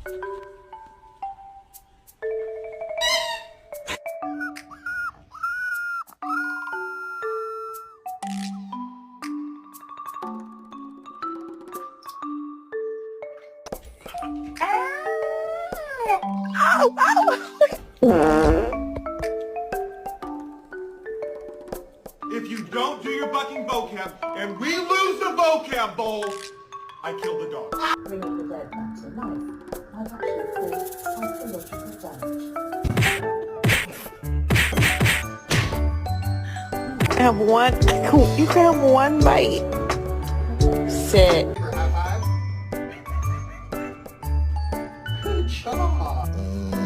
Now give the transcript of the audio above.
If you don't do your bucking vocab and we lose the vocab bowl, I kill the dog. Bringing the dead back to life might actually cause psychological damage. Have one. You can have one bite. Sit.